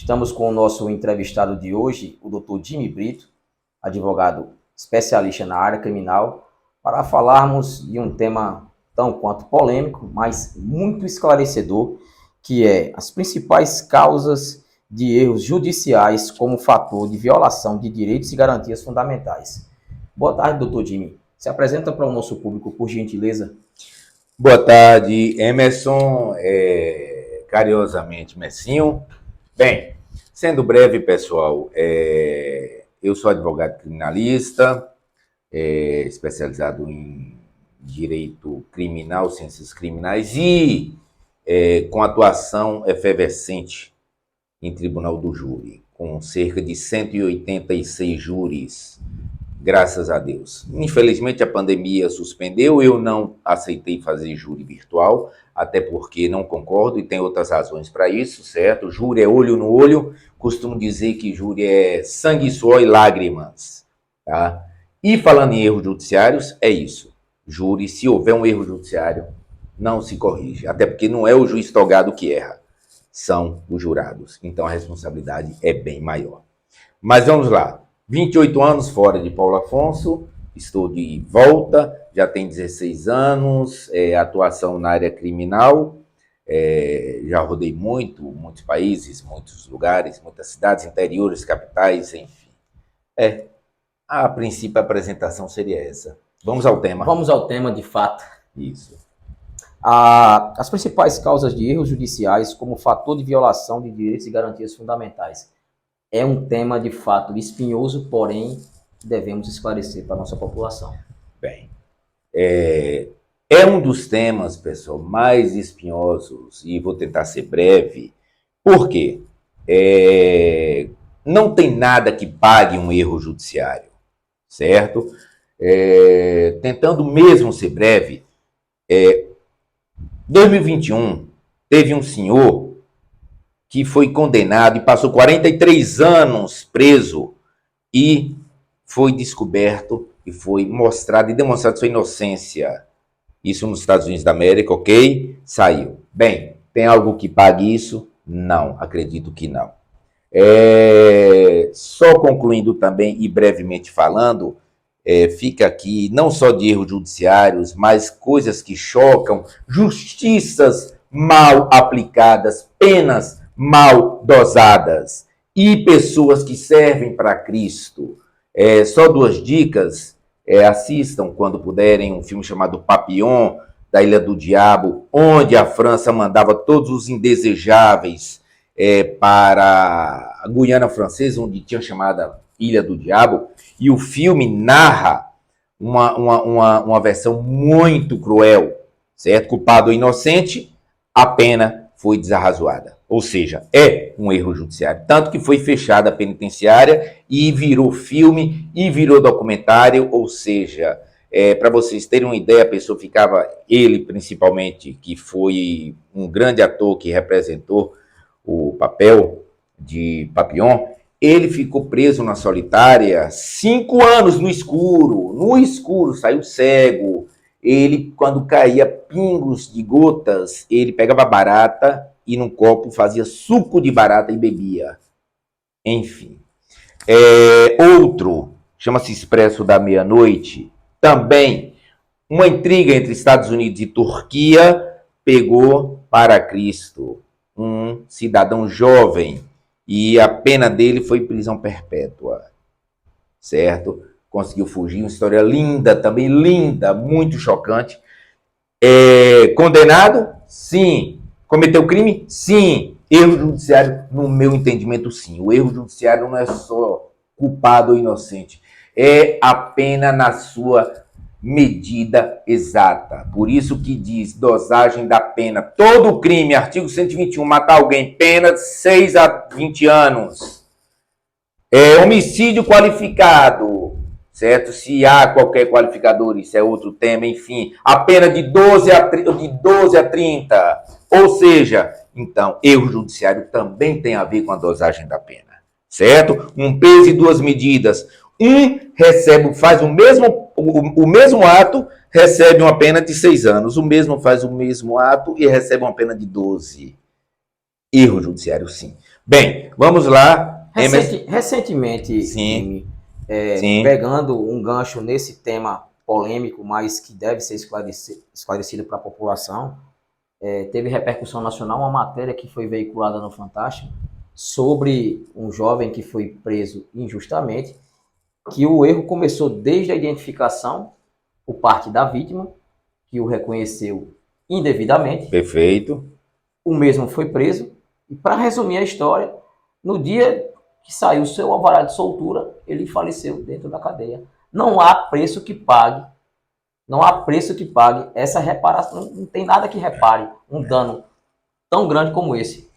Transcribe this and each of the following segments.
Estamos com o nosso entrevistado de hoje, o Dr. Jimmy Brito, advogado especialista na área criminal, para falarmos de um tema tão quanto polêmico, mas muito esclarecedor, que é as principais causas de erros judiciais como fator de violação de direitos e garantias fundamentais. Boa tarde, doutor Jimmy. Se apresenta para o nosso público, por gentileza. Boa tarde, Emerson, carinhosamente Messinho. Bem, sendo breve, pessoal, eu sou advogado criminalista, especializado em direito criminal, ciências criminais e com atuação efervescente em tribunal do júri, com cerca de 186 júris, graças a Deus. Infelizmente a pandemia suspendeu, eu não aceitei fazer júri virtual, até porque não concordo e tem outras razões para isso, certo? Júri é olho no olho, costumo dizer que júri é sangue, suor e lágrimas, tá? E falando em erros judiciários, é isso. Júri, se houver um erro judiciário, não se corrige, até porque não é o juiz togado que erra, são os jurados. Então a responsabilidade é bem maior. Mas vamos lá. 28 anos fora de Paulo Afonso, estou de volta, já tem 16 anos, atuação na área criminal, já rodei muitos países, muitos lugares, muitas cidades, interiores, capitais, enfim. A princípio a apresentação seria essa. Vamos ao tema. Vamos ao tema, de fato. Isso. As principais causas de erros judiciais como fator de violação de direitos e garantias fundamentais. É um tema, de fato, espinhoso, porém, devemos esclarecer para a nossa população. Bem, é um dos temas, pessoal, mais espinhosos, e vou tentar ser breve, porque não tem nada que pague um erro judiciário, certo? Tentando mesmo ser breve, 2021 teve um senhor que foi condenado e passou 43 anos preso e foi descoberto e foi mostrado e demonstrado sua inocência. Isso nos Estados Unidos da América, ok? Saiu. Bem, tem algo que pague isso? Não, acredito que não. Só concluindo também e brevemente falando, fica aqui não só de erros judiciários, mas coisas que chocam, justiças mal aplicadas, penas mal dosadas e pessoas que servem para Cristo. Só duas dicas, assistam quando puderem um filme chamado Papillon, da Ilha do Diabo, onde a França mandava todos os indesejáveis para a Guiana Francesa, onde tinha chamada Ilha do Diabo, e o filme narra uma versão muito cruel, certo? Culpado ou inocente, a pena foi desarrazoada. Ou seja, é um erro judiciário. Tanto que foi fechada a penitenciária e virou filme e virou documentário. Ou seja, para vocês terem uma ideia, a pessoa ficava, ele principalmente, que foi um grande ator que representou o papel de Papillon, ele ficou preso na solitária 5 anos no escuro, saiu cego. Ele, quando caía pingos de gotas, ele pegava barata e num copo fazia suco de barata e bebia. Enfim. Outro, chama-se Expresso da Meia-Noite, também uma intriga entre Estados Unidos e Turquia, pegou para Cristo um cidadão jovem e a pena dele foi prisão perpétua, certo? Conseguiu fugir, uma história linda, também linda, muito chocante. Condenado? Sim. Cometeu crime? Sim. Erro judiciário, no meu entendimento, sim. O erro judiciário não é só culpado ou inocente. É a pena na sua medida exata. Por isso que diz dosagem da pena. Todo crime, artigo 121, matar alguém, pena de 6 a 20 anos. Homicídio qualificado, certo? Se há qualquer qualificador, isso é outro tema, enfim. A pena de 12 a 30. Ou seja, então, erro judiciário também tem a ver com a dosagem da pena, certo? Um peso e duas medidas. Faz o mesmo ato, recebe uma pena de 6 anos. O mesmo faz o mesmo ato e recebe uma pena de 12. Erro judiciário, sim. Bem, vamos lá. Recentemente, Sim, Jimmy, sim. pegando um gancho nesse tema polêmico, mas que deve ser esclarecido para a população, teve repercussão nacional uma matéria que foi veiculada no Fantástico sobre um jovem que foi preso injustamente, que o erro começou desde a identificação por parte da vítima, que o reconheceu indevidamente. Perfeito. O mesmo foi preso. E para resumir a história, no dia que saiu o seu alvará de soltura, ele faleceu dentro da cadeia. Não há preço que pague, não há preço que pague essa reparação. Não tem nada que repare um dano tão grande como esse.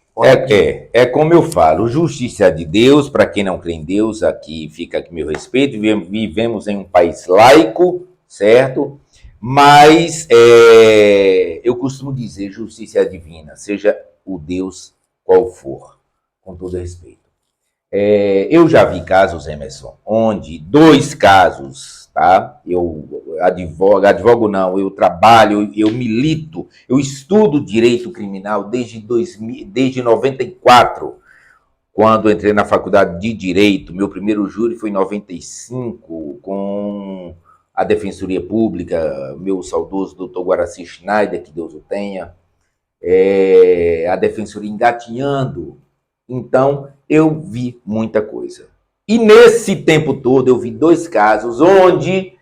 É como eu falo, justiça de Deus, para quem não crê em Deus, aqui fica aqui meu respeito, vivemos em um país laico, certo? Mas eu costumo dizer justiça divina, seja o Deus qual for, com todo respeito. Eu já vi casos, Emerson, onde 2 casos, tá? Eu advogo não, eu trabalho, eu milito, eu estudo direito criminal desde 94, quando entrei na faculdade de Direito. Meu primeiro júri foi em 95, com a Defensoria Pública, meu saudoso doutor Guaraci Schneider, que Deus o tenha, a Defensoria engatinhando. Então, eu vi muita coisa. E nesse tempo todo, eu vi 2 casos onde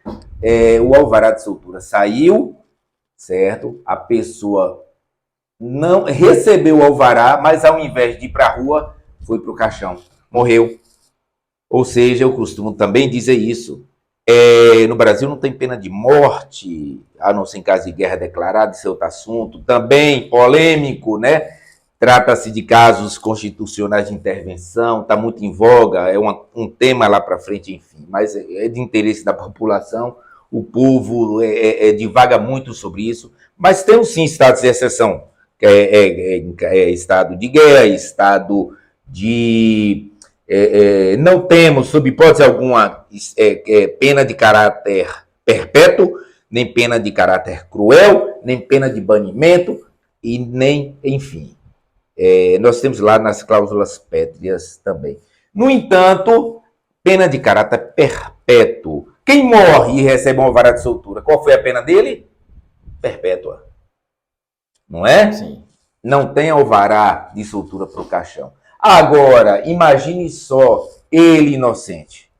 o alvará de soltura saiu, certo? A pessoa não recebeu o alvará, mas ao invés de ir para a rua, foi para o caixão. Morreu. Ou seja, eu costumo também dizer isso. No Brasil não tem pena de morte, a não ser em caso de guerra declarada, esse é outro assunto. Também polêmico, né? Trata-se de casos constitucionais de intervenção, está muito em voga, é um tema lá para frente, enfim, mas é de interesse da população, o povo divaga muito sobre isso, mas temos sim estados de exceção, que é estado de guerra, estado de... não temos, sob hipótese alguma, pena de caráter perpétuo, nem pena de caráter cruel, nem pena de banimento, e nem, enfim... nós temos lá nas cláusulas pétreas também. No entanto, pena de caráter perpétuo. Quem morre e recebe uma alvará de soltura, qual foi a pena dele? Perpétua. Não é? Sim. Não tem alvará de soltura para o caixão. Agora, imagine só ele inocente.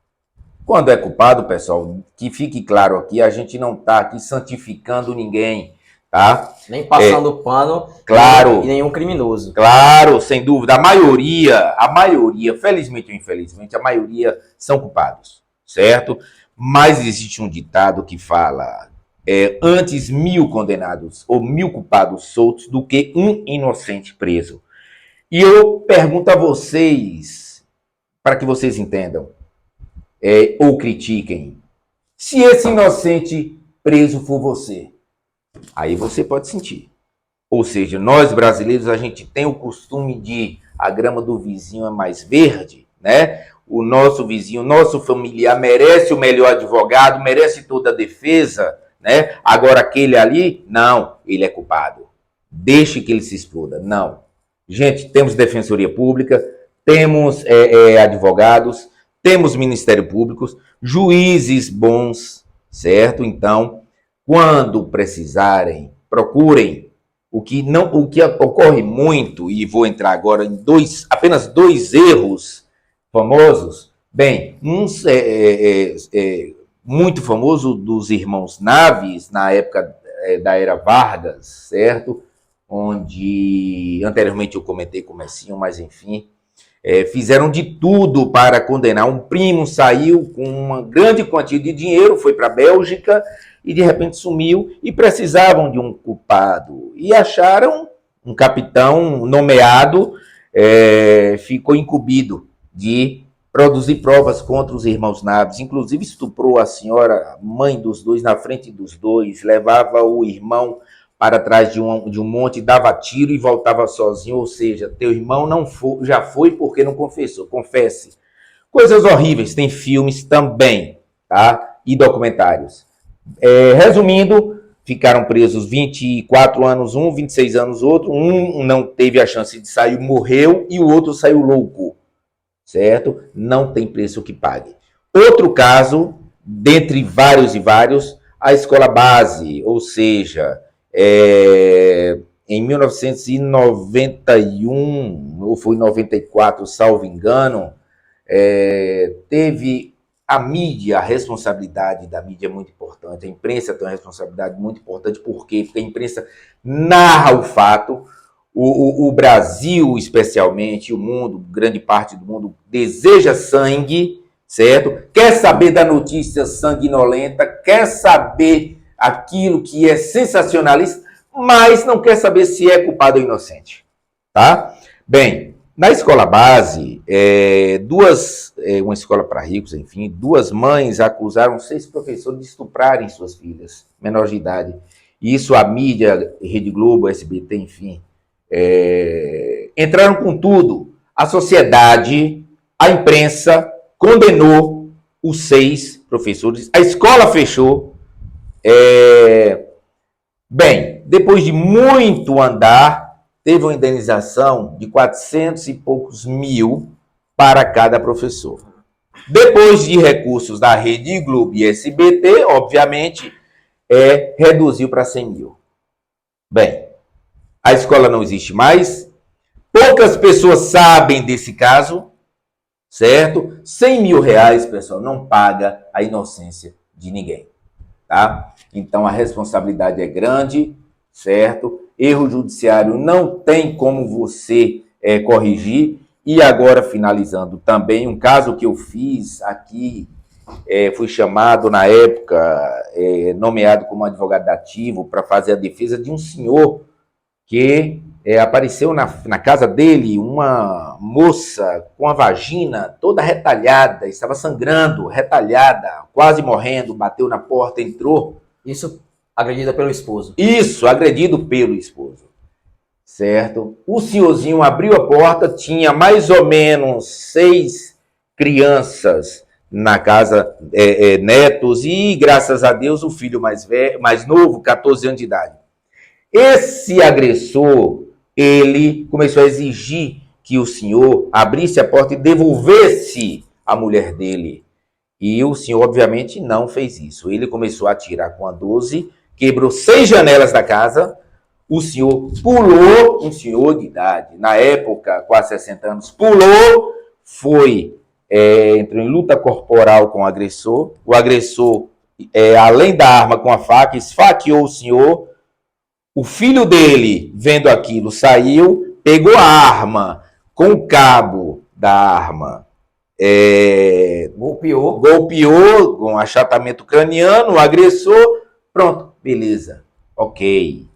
Quando é culpado, pessoal, que fique claro aqui, a gente não está aqui santificando ninguém. Tá? Nem passando pano, claro, e nenhum criminoso. Claro, sem dúvida. A maioria, felizmente ou infelizmente, a maioria são culpados, certo? Mas existe um ditado que fala antes 1000 condenados ou 1000 culpados soltos do que um inocente preso. E eu pergunto a vocês, para que vocês entendam, ou critiquem, se esse inocente preso for você, aí você pode sentir. Ou seja, nós brasileiros, a gente tem o costume de a grama do vizinho é mais verde, né? O nosso vizinho, nosso familiar merece o melhor advogado, merece toda a defesa, né? Agora aquele ali, não, ele é culpado. Deixe que ele se exploda. Não. Gente, temos defensoria pública, temos advogados, temos Ministério Público, juízes bons, certo? Então, quando precisarem, procurem. O que ocorre muito, e vou entrar agora em apenas 2 erros famosos. Bem, muito famoso dos irmãos Naves, na época da era Vargas, certo? Onde, anteriormente eu comentei comecinho, mas enfim, fizeram de tudo para condenar. Um primo saiu com uma grande quantia de dinheiro, foi para a Bélgica, e de repente sumiu, e precisavam de um culpado. E acharam um capitão nomeado, ficou incumbido de produzir provas contra os irmãos Naves. Inclusive estuprou a senhora, mãe dos dois, na frente dos dois, levava o irmão para trás de um monte, dava tiro e voltava sozinho. Ou seja, teu irmão já foi porque não confessou. Confesse. Coisas horríveis. Tem filmes também, tá? E documentários. Resumindo, ficaram presos 24 anos um, 26 anos outro, um não teve a chance de sair, morreu, e o outro saiu louco, certo? Não tem preço que pague. Outro caso, dentre vários e vários, a escola base, ou seja, em 1991, ou foi em 94, salvo engano, teve a mídia, a responsabilidade da mídia é muito importante, a imprensa tem uma responsabilidade muito importante, por quê? Porque a imprensa narra o fato, o Brasil especialmente, o mundo, grande parte do mundo, deseja sangue, certo? Quer saber da notícia sanguinolenta, quer saber aquilo que é sensacionalista, mas não quer saber se é culpado ou inocente, tá? Bem, na escola base, uma escola para ricos, enfim, duas mães acusaram 6 professores de estuprarem suas filhas, menores de idade. E isso a mídia, Rede Globo, SBT, enfim, entraram com tudo. A sociedade, a imprensa, condenou os 6 professores. A escola fechou. Bem, depois de muito andar, teve uma indenização de 400 e poucos mil para cada professor. Depois de recursos da Rede Globo e SBT, obviamente, reduziu para 100 mil. Bem, a escola não existe mais, poucas pessoas sabem desse caso, certo? 100 mil reais, pessoal, não paga a inocência de ninguém, tá? Então a responsabilidade é grande, certo? Erro judiciário não tem como você corrigir. E agora, finalizando também, um caso que eu fiz aqui, fui chamado na época, nomeado como advogado ativo para fazer a defesa de um senhor que apareceu na casa dele uma moça com a vagina toda retalhada, estava sangrando, retalhada, quase morrendo, bateu na porta, entrou. Isso agredida pelo esposo. Isso, agredido pelo esposo, certo? O senhorzinho abriu a porta, tinha mais ou menos 6 crianças na casa, netos, e graças a Deus o filho mais novo, 14 anos de idade. Esse agressor, ele começou a exigir que o senhor abrisse a porta e devolvesse a mulher dele. E o senhor, obviamente, não fez isso. Ele começou a atirar com a 12, quebrou 6 janelas da casa. O senhor pulou, um senhor de idade, na época, quase 60 anos, pulou, entrou em luta corporal com o agressor. O agressor, além da arma com a faca, esfaqueou o senhor. O filho dele, vendo aquilo, saiu, pegou a arma com o cabo da arma, golpeou com achatamento craniano, o agressor, pronto, beleza, ok.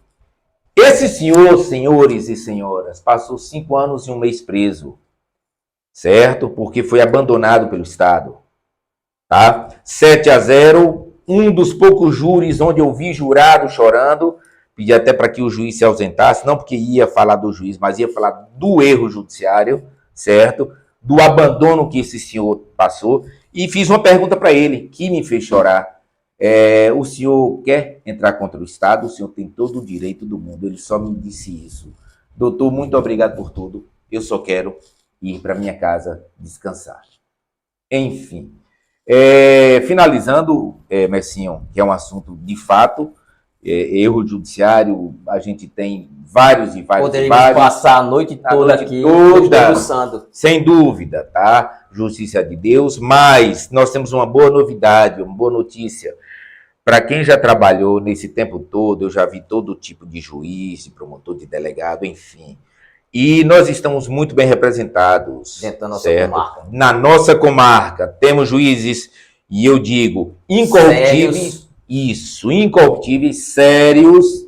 Esse senhor, senhores e senhoras, passou 5 anos e 1 mês preso, certo? Porque foi abandonado pelo Estado, tá? 7-0, um dos poucos júris onde eu vi jurado chorando, pedi até para que o juiz se ausentasse, não porque ia falar do juiz, mas ia falar do erro judiciário, certo? Do abandono que esse senhor passou, e fiz uma pergunta para ele, que me fez chorar. O senhor quer entrar contra o Estado? O senhor tem todo o direito do mundo. Ele só me disse isso. Doutor, muito obrigado por tudo. Eu só quero ir para minha casa descansar. Enfim. Finalizando, Messinho, que é um assunto de fato, erro judiciário, a gente tem vários e vários. Poderíamos passar a noite toda aqui debruçando. Sem dúvida, tá? Justiça de Deus, mas nós temos uma boa novidade, uma boa notícia. Para quem já trabalhou nesse tempo todo, eu já vi todo tipo de juiz, de promotor, de delegado, enfim. E nós estamos muito bem representados. Dentro da nossa comarca. Na nossa comarca. Temos juízes, e eu digo, incorruptíveis. Sérios. Isso, incorruptíveis, sérios.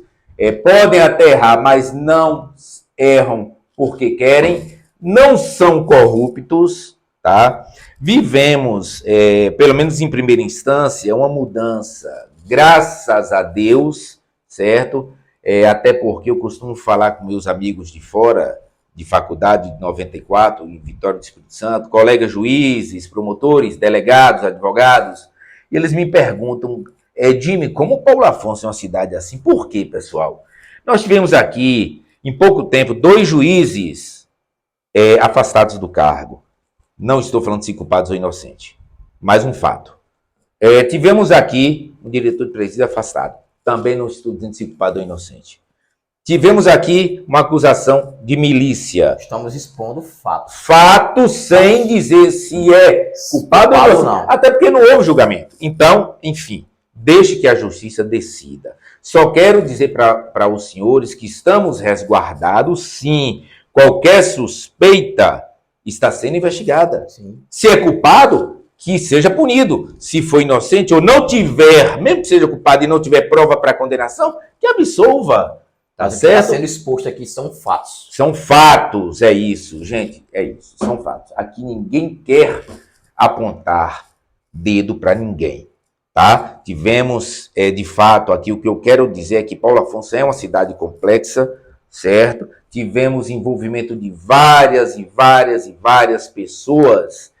Podem até errar, mas não erram porque querem. Não são corruptos, tá? Vivemos, pelo menos em primeira instância, uma mudança, graças a Deus, certo? Até porque eu costumo falar com meus amigos de fora, de faculdade de 94, em Vitória do Espírito Santo, colegas juízes, promotores, delegados, advogados, e eles me perguntam, Jimmy, como Paulo Afonso é uma cidade assim? Por quê, pessoal? Nós tivemos aqui, em pouco tempo, 2 juízes afastados do cargo. Não estou falando se culpados ou inocentes, mas um fato. Tivemos aqui um diretor de presídio afastado. Também não estou dizendo se culpado ou inocente. Tivemos aqui uma acusação de milícia. Estamos expondo fatos. Fato sem dizer se é culpado ou não. Até porque não houve julgamento. Então, enfim, deixe que a justiça decida. Só quero dizer para os senhores que estamos resguardados, sim. Qualquer suspeita está sendo investigada. Sim. Se é culpado, que seja punido. Se for inocente ou não tiver, mesmo que seja culpado e não tiver prova para condenação, que absolva. Tá certo? Está sendo exposto aqui são fatos. São fatos, é isso, gente, é isso, são fatos. Aqui ninguém quer apontar dedo para ninguém, tá? Tivemos, de fato, aqui o que eu quero dizer é que Paulo Afonso é uma cidade complexa, certo? Tivemos envolvimento de várias pessoas,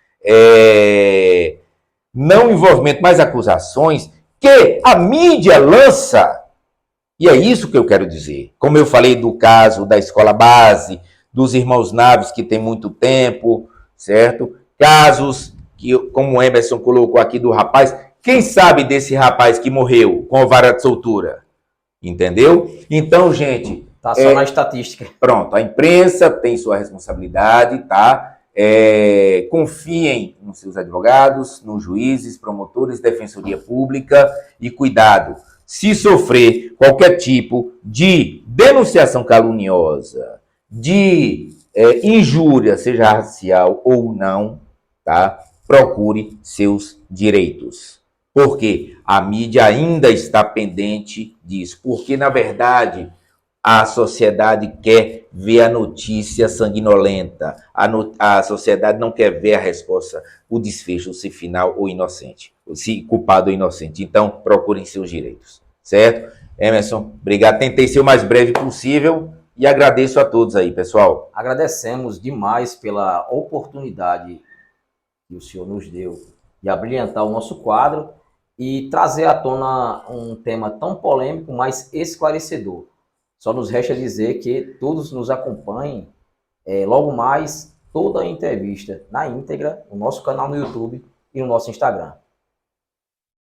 não envolvimento, mas acusações que a mídia lança. E é isso que eu quero dizer. Como eu falei do caso da escola base, dos irmãos Naves, que tem muito tempo, certo? Casos, que, como o Emerson colocou aqui, do rapaz. Quem sabe desse rapaz que morreu com a vara de soltura? Entendeu? Então, gente... Tá só na estatística. Pronto, a imprensa tem sua responsabilidade, tá? Confiem nos seus advogados, nos juízes, promotores, defensoria pública e cuidado. Se sofrer qualquer tipo de denunciação caluniosa, de injúria, seja racial ou não, tá? Procure seus direitos. Porque a mídia ainda está pendente disso. Porque, na verdade, a sociedade quer ver a notícia sanguinolenta. A sociedade não quer ver a resposta, o desfecho, se final ou inocente. Se culpado ou inocente. Então, procurem seus direitos. Certo? Emerson, obrigado. Tentei ser o mais breve possível e agradeço a todos aí, pessoal. Agradecemos demais pela oportunidade que o senhor nos deu de abrilhantar o nosso quadro e trazer à tona um tema tão polêmico, mas esclarecedor. Só nos resta dizer que todos nos acompanhem logo mais toda a entrevista na íntegra no nosso canal no YouTube e no nosso Instagram.